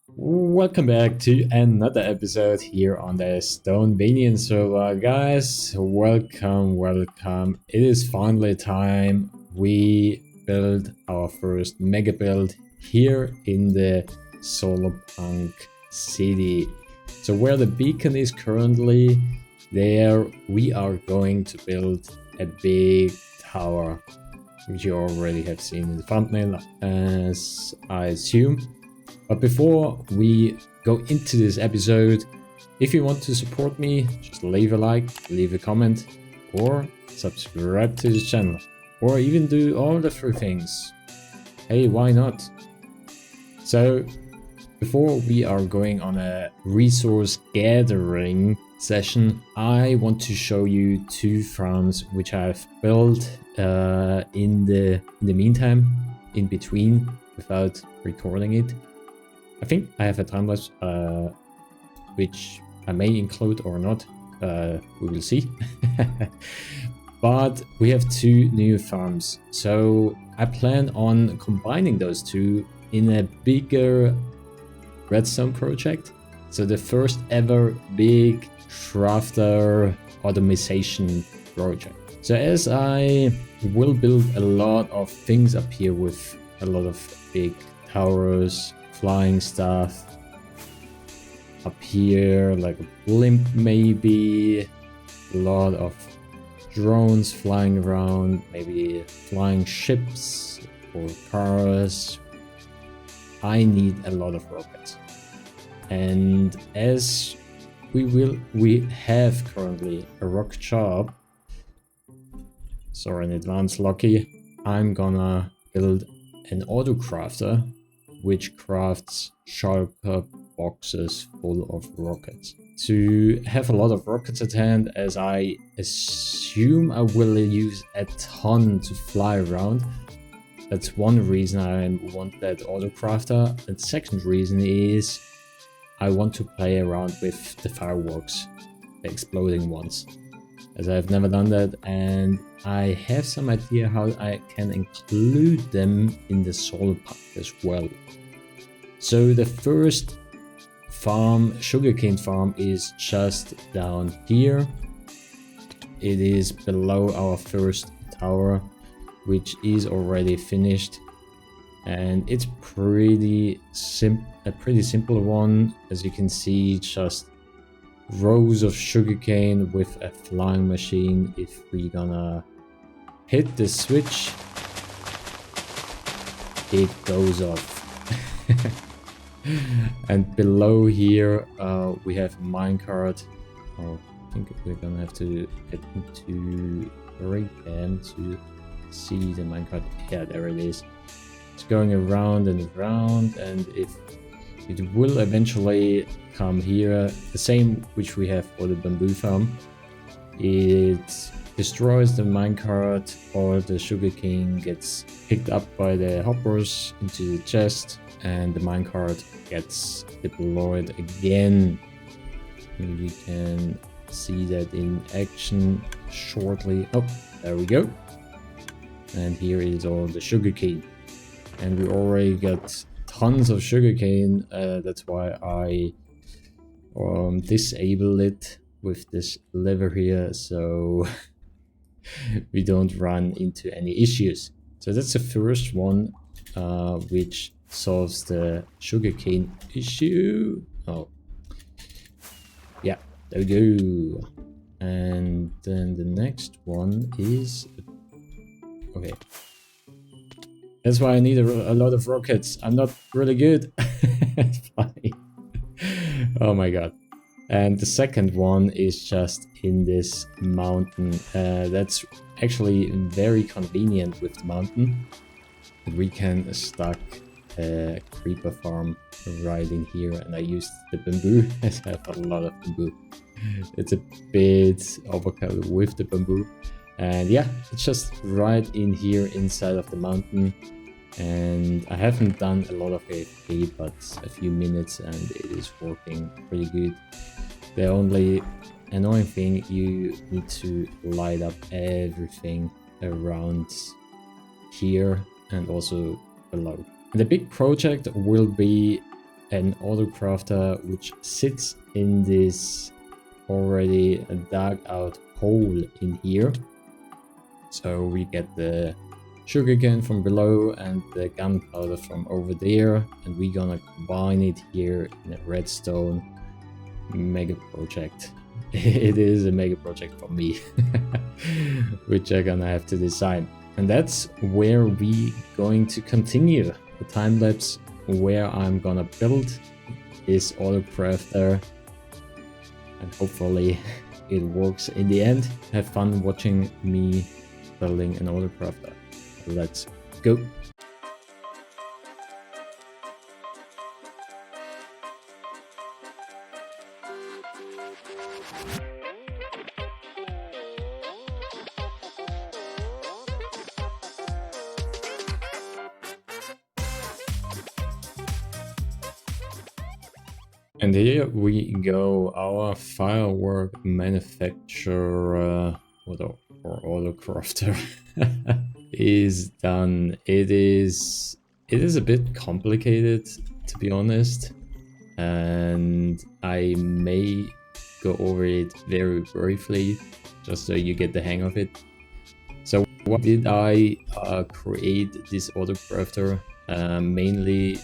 Welcome back to another episode here on the Stonevania server, guys. Welcome. It is finally time. We built our first mega build here in the Solarpunk City. So where the beacon is currently, there we are going to build a big tower, which you already have seen in the thumbnail, as I assume. But before we go into this episode, if you want to support me, just leave a like, leave a comment, or subscribe to the channel, or even do all the three things. Hey, why not? So, before we are going on a resource gathering session, I want to show you two farms which I've built in the meantime, in between, without recording it. I think I have a time lapse, which I may include or not. We will see. But we have two new farms, so I plan on combining those two in a bigger redstone project. So the first ever big crafter automation project. So as I will build a lot of things up here with a lot of big towers, flying stuff up here, like a blimp maybe, a lot of drones flying around, maybe flying ships or cars. I need a lot of rockets, and as we have currently a rocket shop, sorry in advance Lucky, I'm gonna build an autocrafter which crafts sharper boxes full of rockets. To have a lot of rockets at hand, as I assume I will use a ton to fly around. That's one reason I want that autocrafter. And the second reason is I want to play around with the fireworks, the exploding ones, as I've never done that, and I have some idea how I can include them in the Solarpunk as well. So the first farm, sugarcane farm, is just down here. It is below our first tower, which is already finished, and it's a pretty simple one. As you can see, just rows of sugarcane with a flying machine. If we're gonna hit the switch, it goes off. And below here we have a minecart. Oh, I think we're gonna have to get into Fabian to see the minecart. Yeah, there it is. It's going around and around, and if it will eventually come here, the same which we have for the bamboo farm. It destroys the minecart, or the sugarcane gets picked up by the hoppers into the chest, and the minecart gets deployed again. Maybe we can see that in action shortly. Oh, there we go. And here is all the sugarcane, and we already got tons of sugarcane. That's why I disable it with this lever here, so we don't run into any issues. So that's the first one, which solves the sugarcane issue. Oh, yeah, there we go. And then the next one is, okay, that's why I need a lot of rockets. I'm not really good. It's funny. Oh my god. And the second one is just in this mountain. That's actually very convenient with the mountain. We can stack a creeper farm right in here, and I used the bamboo as I have a lot of bamboo. It's a bit overkill with the bamboo, and yeah, it's just right in here inside of the mountain. And I haven't done a lot of AFK, but a few minutes, and it is working pretty good. The only annoying thing, you need to light up everything around here and also below. The big project will be an autocrafter which sits in this already dug out hole in here. So we get the sugarcane from below and the gunpowder from over there, and we're gonna combine it here in a redstone mega project. It is a mega project for me, which I'm gonna have to design. And that's where we going to continue the time lapse, where I'm gonna build this autocrafter, and hopefully it works in the end. Have fun watching me building an autocrafter. Let's go. And here we go, our firework manufacturer or autocrafter is done. It is a bit complicated, to be honest, and I may go over it very briefly just so you get the hang of it. So why did I create this autocrafter? Mainly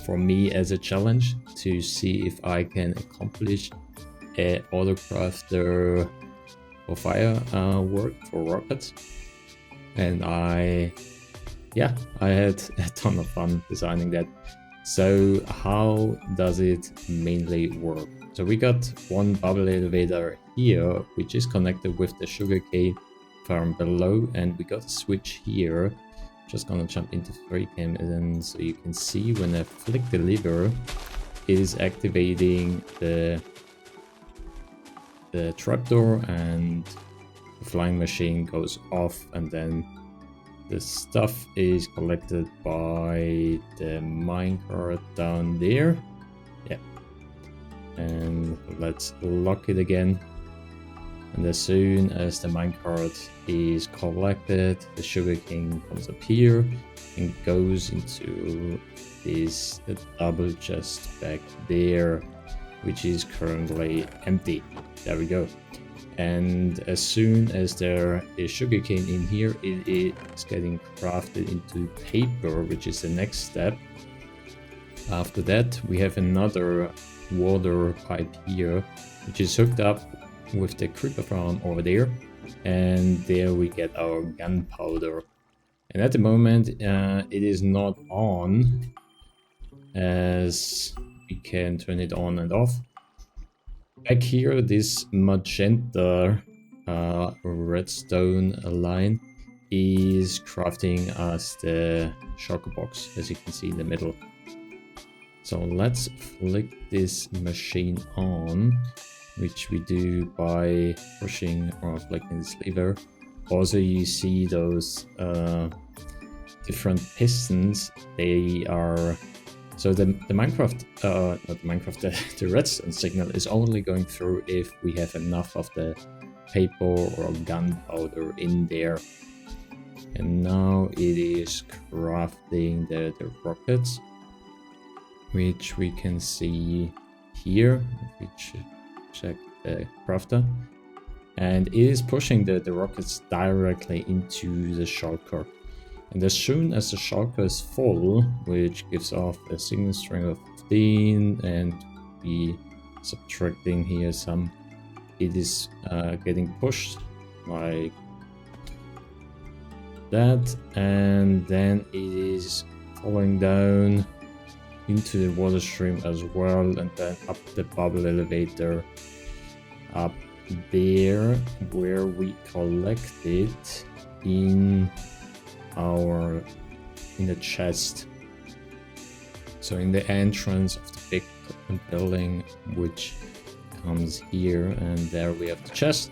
for me as a challenge to see if I can accomplish a autocrafter for firework for rockets. And I had a ton of fun designing that. So how does it mainly work? So we got one bubble elevator here, which is connected with the sugarcane farm below, and we got a switch here. Just gonna jump into 3cam, and then so you can see when I flick the lever, it is activating the trapdoor, and the flying machine goes off, and then the stuff is collected by the minecart down there. Yeah, and let's lock it again. And as soon as the minecart is collected, the sugarcane comes up here and goes into this double chest back there, which is currently empty. There we go. And as soon as there is sugarcane in here, it is getting crafted into paper, which is the next step. After that, we have another water pipe here, which is hooked up with the creeper farm over there, and there we get our gunpowder. And at the moment it is not on, as we can turn it on and off. Back here, this magenta redstone line is crafting us the shulker box, as you can see in the middle. So let's flick this machine on, which we do by pushing or flicking this lever. Also, you see those different pistons. They are so the Minecraft, not the Minecraft, the redstone signal is only going through if we have enough of the paper or gunpowder in there. And now it is crafting the rockets, which we can see here. Which check the crafter, and it is pushing the rockets directly into the shulker. And as soon as the shulker is full, which gives off a signal string of 15, and we subtracting here some, it is getting pushed like that, and then it is falling down into the water stream as well, and then up the bubble elevator up there, where we collect it in the chest. So in the entrance of the big building, which comes here, and there we have the chest.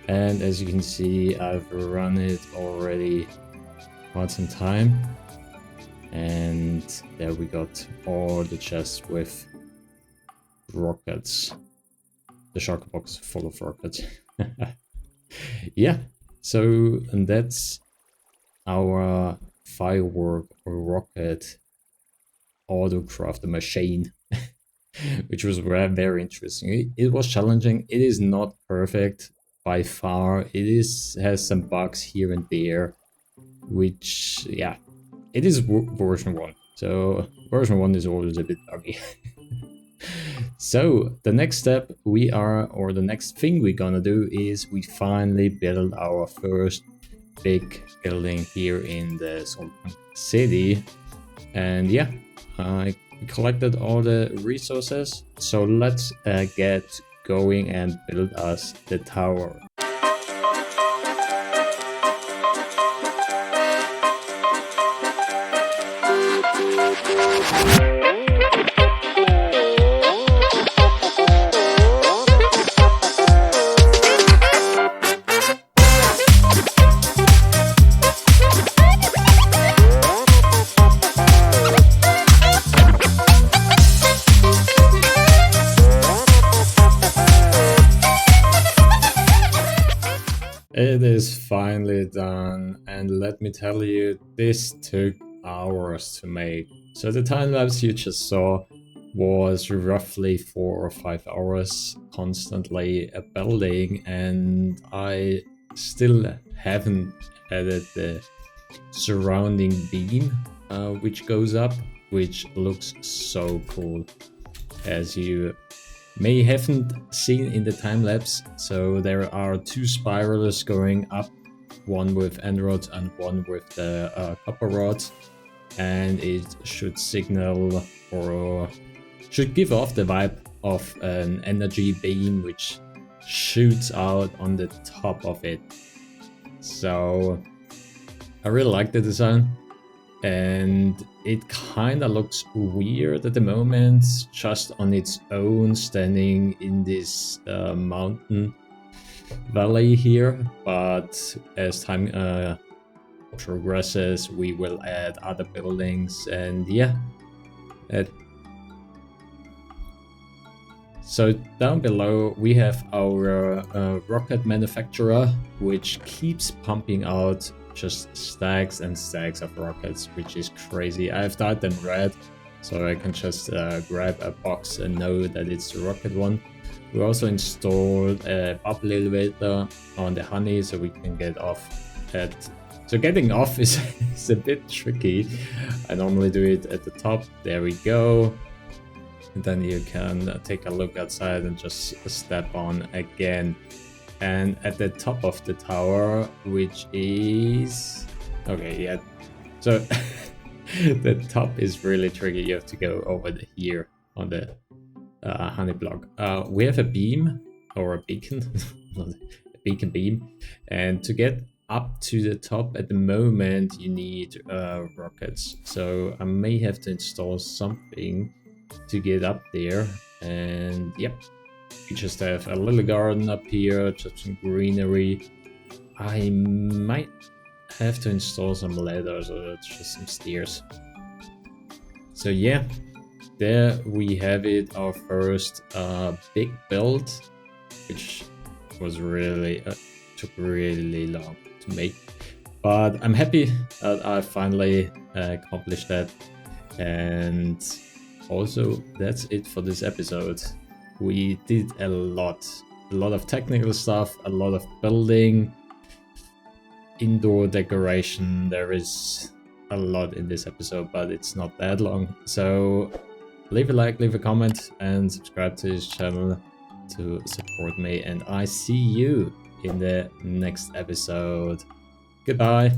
And as you can see, I've run it already quite some time. And there we got all the chests with rockets. The shulker box is full of rockets. Yeah, so and that's our firework or rocket autocrafter machine, which was very interesting. It was challenging. It is not perfect by far. Has some bugs here and there, which, yeah, it is version 1. So version 1 is always a bit buggy. So the next step the next thing we're gonna do is we finally build our first big building here in the Solarpunk City. And yeah, I collected all the resources, so let's get going and build us the tower. It is finally done, and let me tell you, this took hours to make. So the time lapse you just saw was roughly 4 or 5 hours constantly building, and I still haven't added the surrounding beam which goes up, which looks so cool, as you may haven't seen in the time lapse. So there are 2 spirals going up, one with end rods and one with the copper rods, and it should signal or should give off the vibe of an energy beam which shoots out on the top of it. So I really like the design, and it kind of looks weird at the moment, just on its own, standing in this mountain valley here. But as time progresses, we will add other buildings, and yeah. So down below we have our rocket manufacturer, which keeps pumping out just stacks and stacks of rockets, which is crazy. I've dyed them red, so I can just grab a box and know that it's the rocket one. We also installed a bubble elevator on the honey, so we can get off at... So getting off is a bit tricky. I normally do it at the top. There we go. And then you can take a look outside and just step on again. And at the top of the tower, which is... Okay, yeah. So the top is really tricky. You have to go over here on the honey block. We have a beam, or a beacon, not a beacon beam. And to get up to the top at the moment, you need rockets. So I may have to install something to get up there. And yep. We just have a little garden up here, just some greenery. I might have to install some ladders, or just some stairs. So yeah, there we have it, our first big build, which was really took really long to make. But I'm happy that I finally accomplished that. And also, that's it for this episode. We did a lot of technical stuff, a lot of building, indoor decoration. There is a lot in this episode, but it's not that long. So leave a like, leave a comment, and subscribe to this channel to support me. And I see you in the next episode. Goodbye.